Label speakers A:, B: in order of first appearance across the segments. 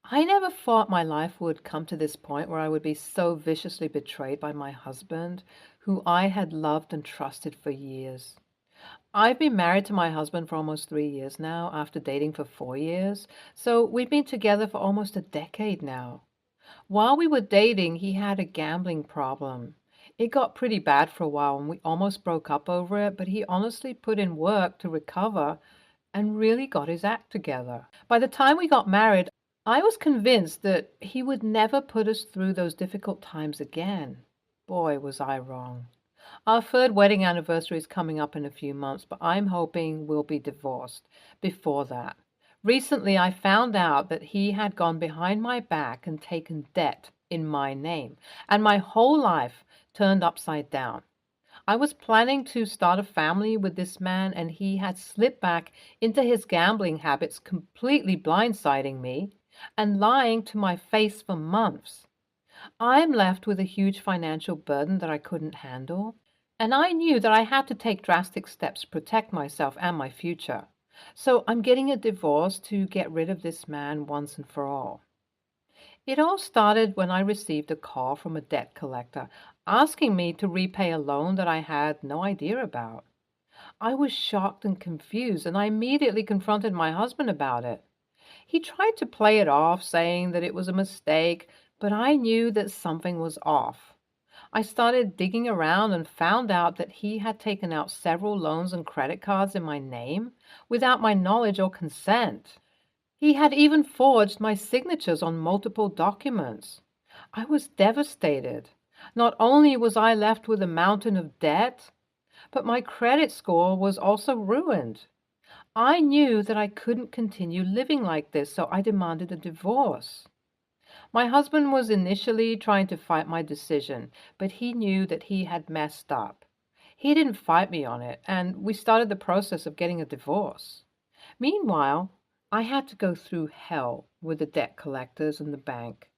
A: I never thought my life would come to this point where I would be so viciously betrayed by my husband, who I had loved and trusted for years. I've been married to my husband for almost 3 years now, after dating for 4 years, so we've been together for almost a decade now. While we were dating, he had a gambling problem. It got pretty bad for a while and we almost broke up over it, but he honestly put in work to recover and really got his act together. By the time we got married, I was convinced that he would never put us through those difficult times again. Boy, was I wrong. Our third wedding anniversary is coming up in a few months, but I'm hoping we'll be divorced before that. Recently, I found out that he had gone behind my back and taken debt in my name, and my whole life turned upside down. I was planning to start a family with this man, and he had slipped back into his gambling habits, completely blindsiding me and lying to my face for months. I'm left with a huge financial burden that I couldn't handle, and I knew that I had to take drastic steps to protect myself and my future. So I'm getting a divorce to get rid of this man once and for all. It all started when I received a call from a debt collector asking me to repay a loan that I had no idea about. I was shocked and confused, and I immediately confronted my husband about it. He tried to play it off, saying that it was a mistake, but I knew that something was off. I started digging around and found out that he had taken out several loans and credit cards in my name without my knowledge or consent. He had even forged my signatures on multiple documents. I was devastated. Not only was I left with a mountain of debt, but my credit score was also ruined. I knew that I couldn't continue living like this, so I demanded a divorce. My husband was initially trying to fight my decision, but he knew that he had messed up. He didn't fight me on it, and we started the process of getting a divorce. Meanwhile, I had to go through hell with the debt collectors and the bank.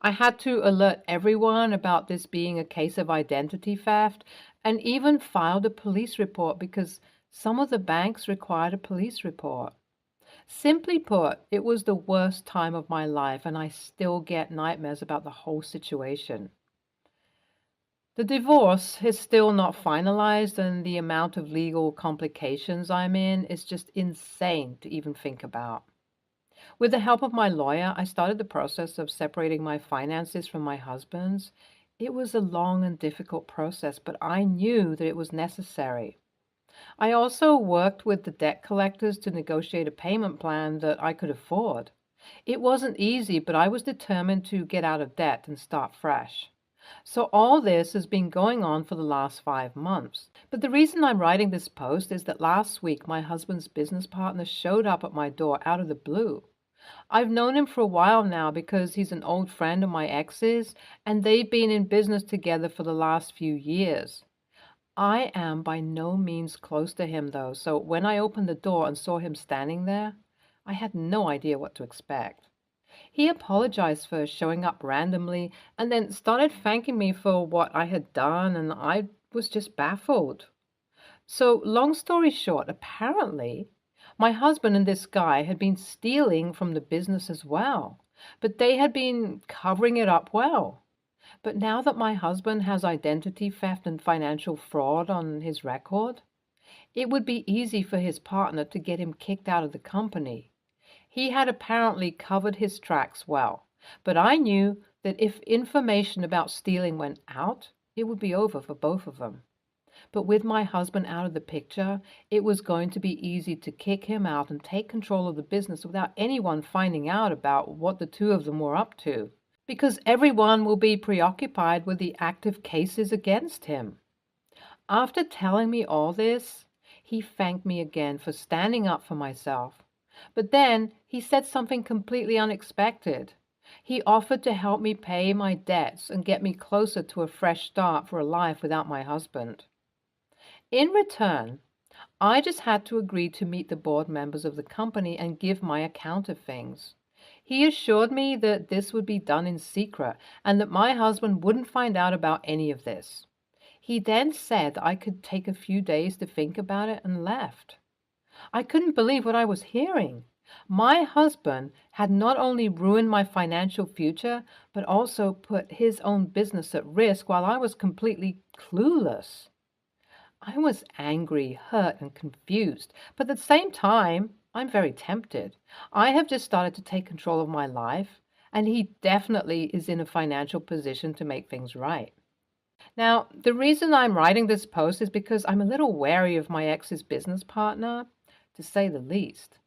A: I had to alert everyone about this being a case of identity theft and even filed a police report because some of the banks required a police report. Simply put, it was the worst time of my life, and I still get nightmares about the whole situation. The divorce is still not finalized, and the amount of legal complications I'm in is just insane to even think about. With the help of my lawyer, I started the process of separating my finances from my husband's. It was a long and difficult process, but I knew that it was necessary. I also worked with the debt collectors to negotiate a payment plan that I could afford. It wasn't easy, but I was determined to get out of debt and start fresh. So all this has been going on for the last 5 months. But the reason I'm writing this post is that last week my husband's business partner showed up at my door out of the blue. I've known him for a while now because he's an old friend of my ex's, and they've been in business together for the last few years. I am by no means close to him, though, so when I opened the door and saw him standing there, I had no idea what to expect. He apologized for showing up randomly and then started thanking me for what I had done, and I was just baffled. So, long story short, apparently, my husband and this guy had been stealing from the business as well, but they had been covering it up well. But now that my husband has identity theft and financial fraud on his record, it would be easy for his partner to get him kicked out of the company. He had apparently covered his tracks well, but I knew that if information about stealing went out, it would be over for both of them. But with my husband out of the picture, it was going to be easy to kick him out and take control of the business without anyone finding out about what the two of them were up to, because everyone will be preoccupied with the active cases against him. After telling me all this, he thanked me again for standing up for myself. But then he said something completely unexpected. He offered to help me pay my debts and get me closer to a fresh start for a life without my husband. In return, I just had to agree to meet the board members of the company and give my account of things. He assured me that this would be done in secret and that my husband wouldn't find out about any of this. He then said I could take a few days to think about it and left. I couldn't believe what I was hearing. My husband had not only ruined my financial future, but also put his own business at risk while I was completely clueless. I was angry, hurt, and confused, but at the same time, I'm very tempted. I have just started to take control of my life, and he definitely is in a financial position to make things right. Now, the reason I'm writing this post is because I'm a little wary of my ex's business partner, to say the least.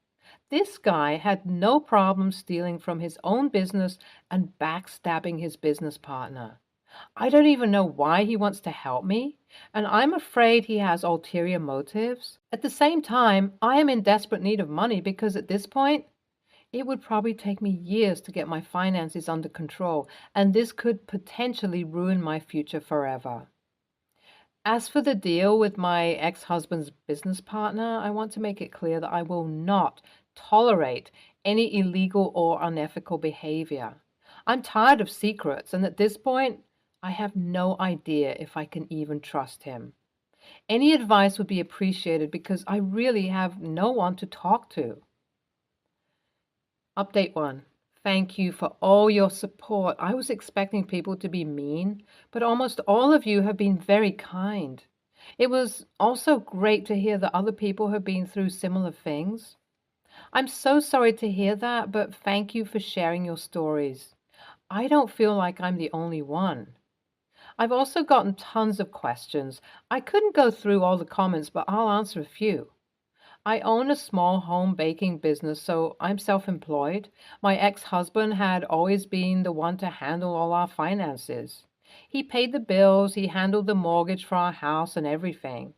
A: This guy had no problem stealing from his own business and backstabbing his business partner. I don't even know why he wants to help me, and I'm afraid he has ulterior motives. At the same time, I am in desperate need of money because at this point, it would probably take me years to get my finances under control, and this could potentially ruin my future forever. As for the deal with my ex-husband's business partner, I want to make it clear that I will not tolerate any illegal or unethical behavior. I'm tired of secrets, and at this point, I have no idea if I can even trust him. Any advice would be appreciated because I really have no one to talk to. Update 1. Thank you for all your support. I was expecting people to be mean, but almost all of you have been very kind. It was also great to hear that other people have been through similar things. I'm so sorry to hear that, but thank you for sharing your stories. I don't feel like I'm the only one. I've also gotten tons of questions. I couldn't go through all the comments, but I'll answer a few. I own a small home baking business, so I'm self-employed. My ex-husband had always been the one to handle all our finances. He paid the bills, he handled the mortgage for our house and everything.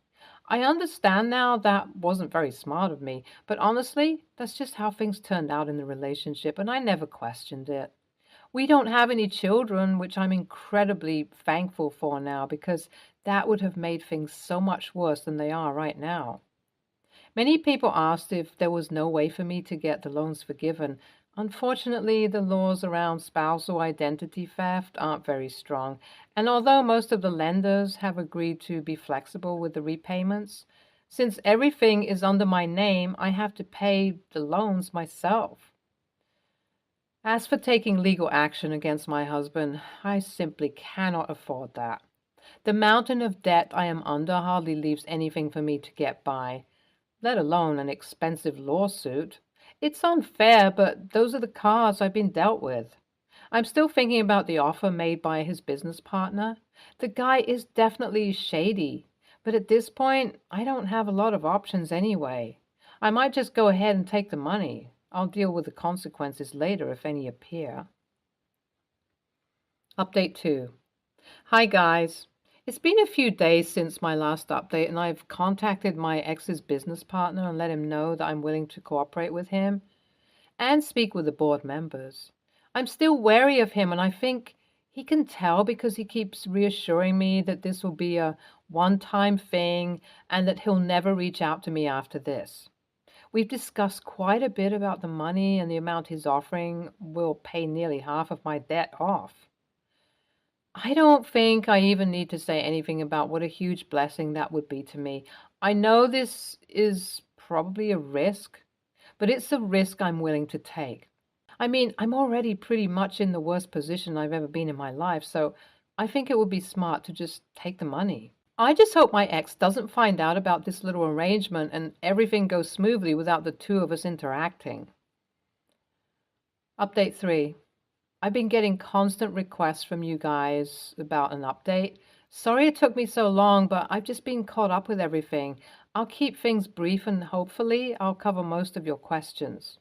A: I understand now that wasn't very smart of me, but honestly, that's just how things turned out in the relationship, and I never questioned it. We don't have any children, which I'm incredibly thankful for now because that would have made things so much worse than they are right now. Many people asked if there was no way for me to get the loans forgiven. Unfortunately, the laws around spousal identity theft aren't very strong, and although most of the lenders have agreed to be flexible with the repayments, since everything is under my name, I have to pay the loans myself. As for taking legal action against my husband, I simply cannot afford that. The mountain of debt I am under hardly leaves anything for me to get by, let alone an expensive lawsuit. It's unfair, but those are the cards I've been dealt with. I'm still thinking about the offer made by his business partner. The guy is definitely shady, but at this point, I don't have a lot of options anyway. I might just go ahead and take the money. I'll deal with the consequences later if any appear. Update 2. Hi guys. It's been a few days since my last update, and I've contacted my ex's business partner and let him know that I'm willing to cooperate with him and speak with the board members. I'm still wary of him, and I think he can tell because he keeps reassuring me that this will be a one-time thing and that he'll never reach out to me after this. We've discussed quite a bit about the money, and the amount he's offering will pay nearly half of my debt off. I don't think I even need to say anything about what a huge blessing that would be to me. I know this is probably a risk, but it's a risk I'm willing to take. I mean, I'm already pretty much in the worst position I've ever been in my life, so I think it would be smart to just take the money. I just hope my ex doesn't find out about this little arrangement and everything goes smoothly without the two of us interacting. Update 3. I've been getting constant requests from you guys about an update. Sorry it took me so long, but I've just been caught up with everything. I'll keep things brief and hopefully I'll cover most of your questions.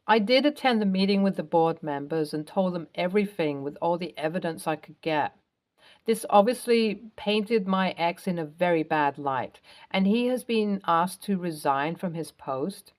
A: I did attend the meeting with the board members and told them everything with all the evidence I could get. This obviously painted my ex in a very bad light, and he has been asked to resign from his post.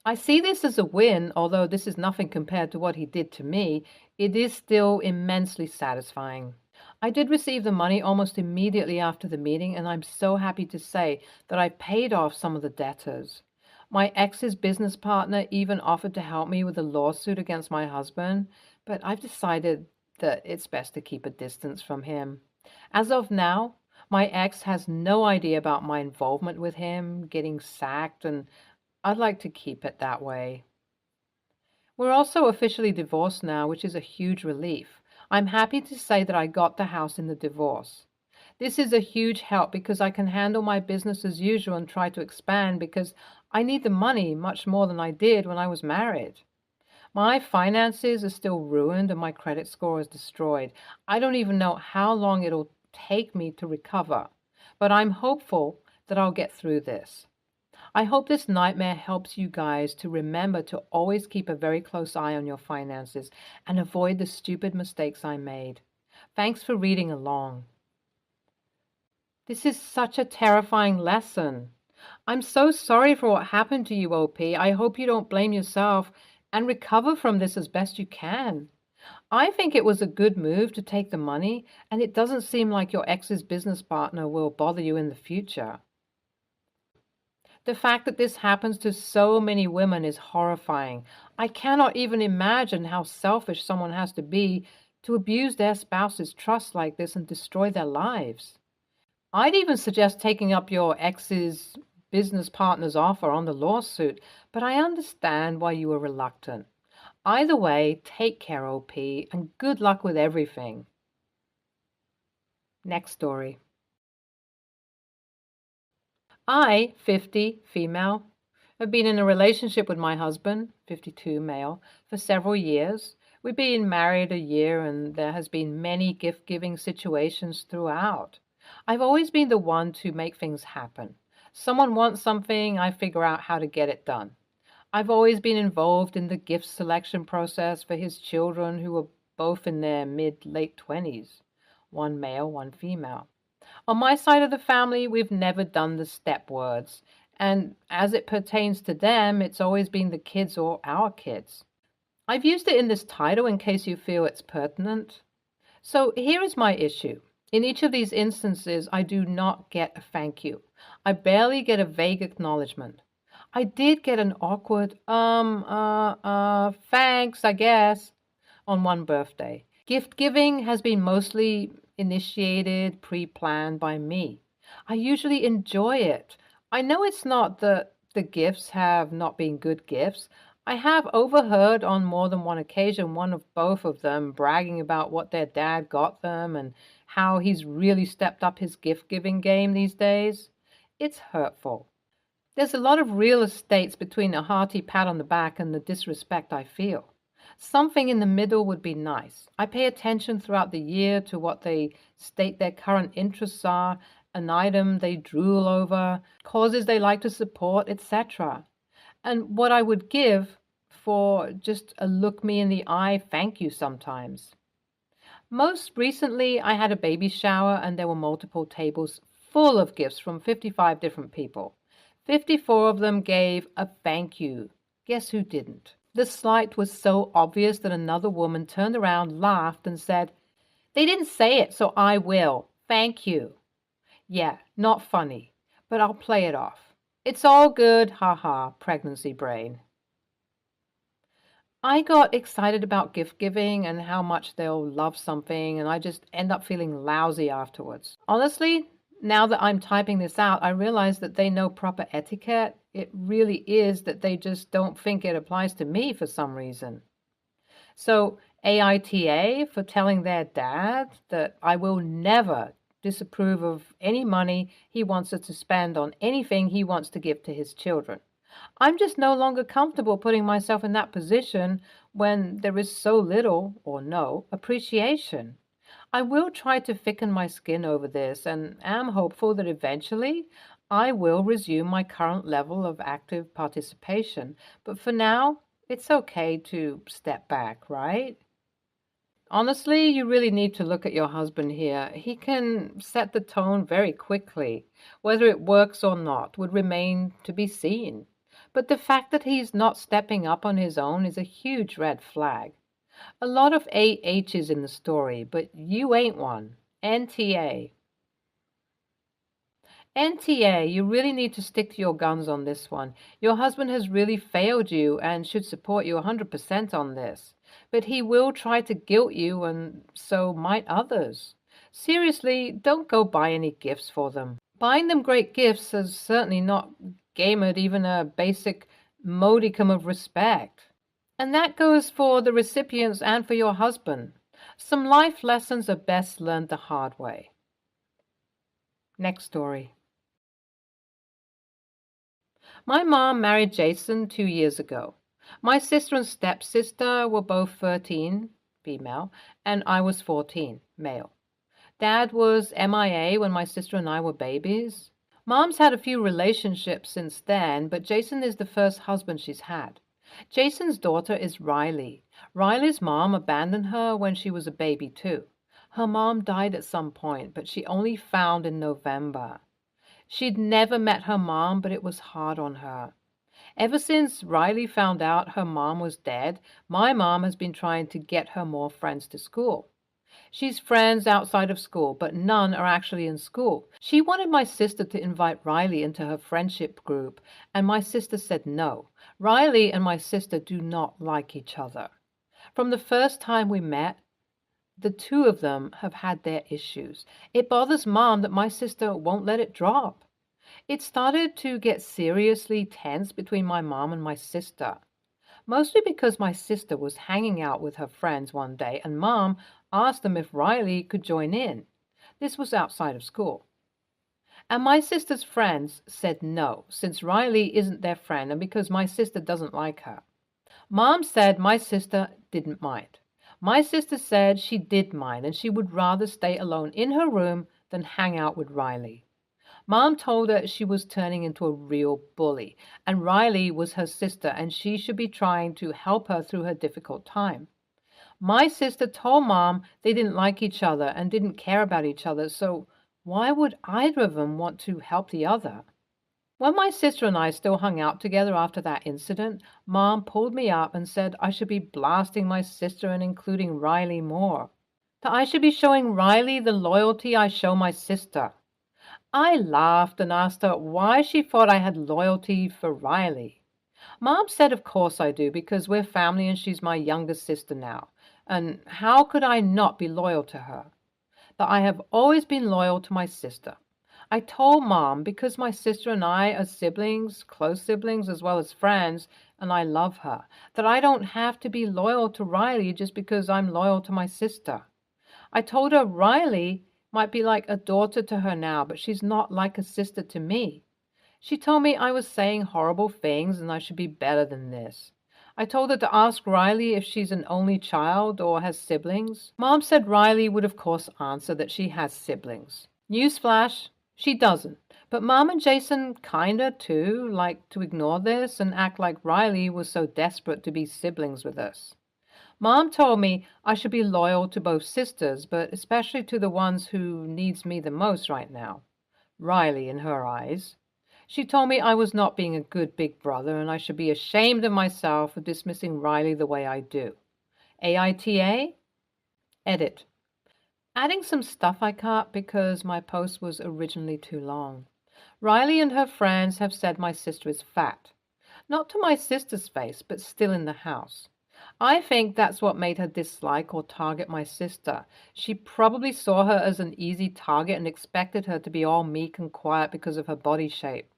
A: I see this as a win, although this is nothing compared to what he did to me. It is still immensely satisfying. I did receive the money almost immediately after the meeting, and I'm so happy to say that I paid off some of the debtors. My ex's business partner even offered to help me with a lawsuit against my husband, but I've decided that it's best to keep a distance from him. As of now, my ex has no idea about my involvement with him, getting sacked, and I'd like to keep it that way. We're also officially divorced now, which is a huge relief. I'm happy to say that I got the house in the divorce. This is a huge help because I can handle my business as usual and try to expand because I need the money much more than I did when I was married. My finances are still ruined and my credit score is destroyed. I don't even know how long it'll take me to recover, but I'm hopeful that I'll get through this. I hope this nightmare helps you guys to remember to always keep a very close eye on your finances and avoid the stupid mistakes I made. Thanks for reading along. This is such a terrifying lesson. I'm so sorry for what happened to you, OP. I hope you don't blame yourself and recover from this as best you can. I think it was a good move to take the money, and it doesn't seem like your ex's business partner will bother you in the future. The fact that this happens to so many women is horrifying. I cannot even imagine how selfish someone has to be to abuse their spouse's trust like this and destroy their lives. I'd even suggest taking up your ex's business partner's offer on the lawsuit, but I understand why you were reluctant. Either way, take care, OP, and good luck with everything. Next story. I, 50, female, have been in a relationship with my husband, 52, male, for several years. We've been married a year and there has been many gift-giving situations throughout. I've always been the one to make things happen. Someone wants something, I figure out how to get it done. I've always been involved in the gift selection process for his children who are both in their mid-late 20s, one male, one female. On my side of the family, we've never done the step words, and as it pertains to them, it's always been the kids or our kids. I've used it in this title in case you feel it's pertinent. So here is my issue. In each of these instances, I do not get a thank you. I barely get a vague acknowledgement. I did get an awkward, thanks, I guess, on one birthday. Gift giving has been mostly initiated, pre-planned by me. I usually enjoy it. I know it's not that the gifts have not been good gifts. I have overheard on more than one occasion one of both of them bragging about what their dad got them and how he's really stepped up his gift-giving game these days. It's hurtful. There's a lot of real estates between a hearty pat on the back and the disrespect I feel. Something in the middle would be nice. I pay attention throughout the year to what they state their current interests are, an item they drool over, causes they like to support, etc. And what I would give for just a look me in the eye thank you sometimes. Most recently, I had a baby shower and there were multiple tables full of gifts from 55 different people. 54 of them gave a thank you. Guess who didn't? The slight was so obvious that another woman turned around, laughed, and said, "They didn't say it, so I will. Thank you." Yeah, not funny, but I'll play it off. It's all good, haha, pregnancy brain. I got excited about gift giving and how much they'll love something, and I just end up feeling lousy afterwards. Honestly, now that I'm typing this out, I realize that they know proper etiquette. It really is that they just don't think it applies to me for some reason. So, AITA for telling their dad that I will never disapprove of any money he wants us to spend on anything he wants to give to his children. I'm just no longer comfortable putting myself in that position when there is so little or no appreciation. I will try to thicken my skin over this and am hopeful that eventually I will resume my current level of active participation. But for now, it's okay to step back, right? Honestly, you really need to look at your husband here. He can set the tone very quickly. Whether it works or not would remain to be seen. But the fact that he's not stepping up on his own is a huge red flag. A lot of AHs in the story, but you ain't one. NTA. NTA, you really need to stick to your guns on this one. Your husband has really failed you and should support you 100% on this. But he will try to guilt you, and so might others. Seriously, don't go buy any gifts for them. Buying them great gifts has certainly not gained even a basic modicum of respect. And that goes for the recipients and for your husband. Some life lessons are best learned the hard way. Next story. My mom married Jason 2 years ago. My sister and stepsister were both 13, female, and I was 14, male. Dad was MIA when my sister and I were babies. Mom's had a few relationships since then, but Jason is the first husband she's had. Jason's daughter is Riley. Riley's mom abandoned her when she was a baby, too. Her mom died at some point, but she only found in November. She'd never met her mom, but it was hard on her. Ever since Riley found out her mom was dead, my mom has been trying to get her more friends to school. She's friends outside of school, but none are actually in school. She wanted my sister to invite Riley into her friendship group, and my sister said no. Riley and my sister do not like each other. From the first time we met, the two of them have had their issues. It bothers Mom that my sister won't let it drop. It started to get seriously tense between my mom and my sister. Mostly because my sister was hanging out with her friends one day and Mom asked them if Riley could join in. This was outside of school. And my sister's friends said no, since Riley isn't their friend and because my sister doesn't like her. Mom said my sister didn't mind. My sister said she did mind and she would rather stay alone in her room than hang out with Riley. Mom told her she was turning into a real bully, and Riley was her sister and she should be trying to help her through her difficult time. My sister told Mom they didn't like each other and didn't care about each other, so why would either of them want to help the other? When my sister and I still hung out together after that incident, Mom pulled me up and said I should be blasting my sister and including Riley more. That I should be showing Riley the loyalty I show my sister. I laughed and asked her why she thought I had loyalty for Riley. Mom said of course I do because we're family and she's my younger sister now. And how could I not be loyal to her? That I have always been loyal to my sister. I told Mom because my sister and I are siblings, close siblings as well as friends, and I love her, that I don't have to be loyal to Riley just because I'm loyal to my sister. I told her Riley might be like a daughter to her now, but she's not like a sister to me. She told me I was saying horrible things and I should be better than this. I told her to ask Riley if she's an only child or has siblings. Mom said Riley would of course answer that she has siblings. Newsflash, she doesn't. But Mom and Jason kinda too like to ignore this and act like Riley was so desperate to be siblings with us. Mom told me I should be loyal to both sisters, but especially to the ones who needs me the most right now. Riley in her eyes. She told me I was not being a good big brother and I should be ashamed of myself for dismissing Riley the way I do. AITA? Edit. Adding some stuff I cut because my post was originally too long. Riley and her friends have said my sister is fat. Not to my sister's face, but still in the house. I think that's what made her dislike or target my sister. She probably saw her as an easy target and expected her to be all meek and quiet because of her body shape.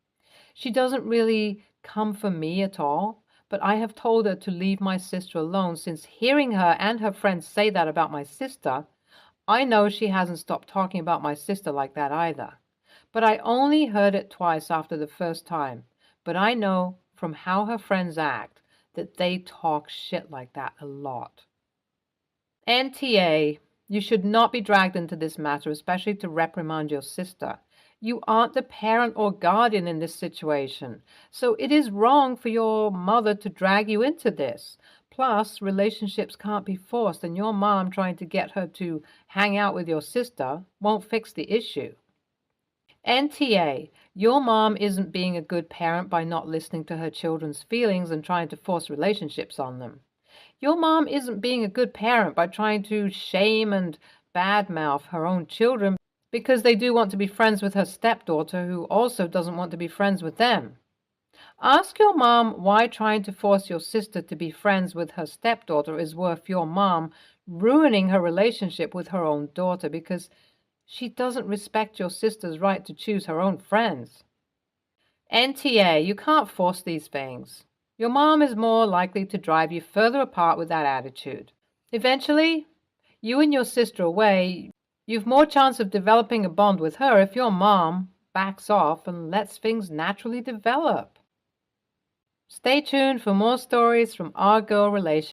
A: She doesn't really come for me at all, but I have told her to leave my sister alone since hearing her and her friends say that about my sister, I know she hasn't stopped talking about my sister like that either. But I only heard it twice after the first time, but I know from how her friends act that they talk shit like that a lot. NTA, you should not be dragged into this matter, especially to reprimand your sister. You aren't the parent or guardian in this situation, so it is wrong for your mother to drag you into this. Plus, relationships can't be forced, and your mom trying to get her to hang out with your sister won't fix the issue. NTA, your mom isn't being a good parent by not listening to her children's feelings and trying to force relationships on them. Your mom isn't being a good parent by trying to shame and badmouth her own children because they do want to be friends with her stepdaughter who also doesn't want to be friends with them. Ask your mom why trying to force your sister to be friends with her stepdaughter is worth your mom ruining her relationship with her own daughter because she doesn't respect your sister's right to choose her own friends. NTA, you can't force these things. Your mom is more likely to drive you further apart with that attitude. Eventually, you and your sister away, you've more chance of developing a bond with her if your mom backs off and lets things naturally develop. Stay tuned for more stories from our girl relationship.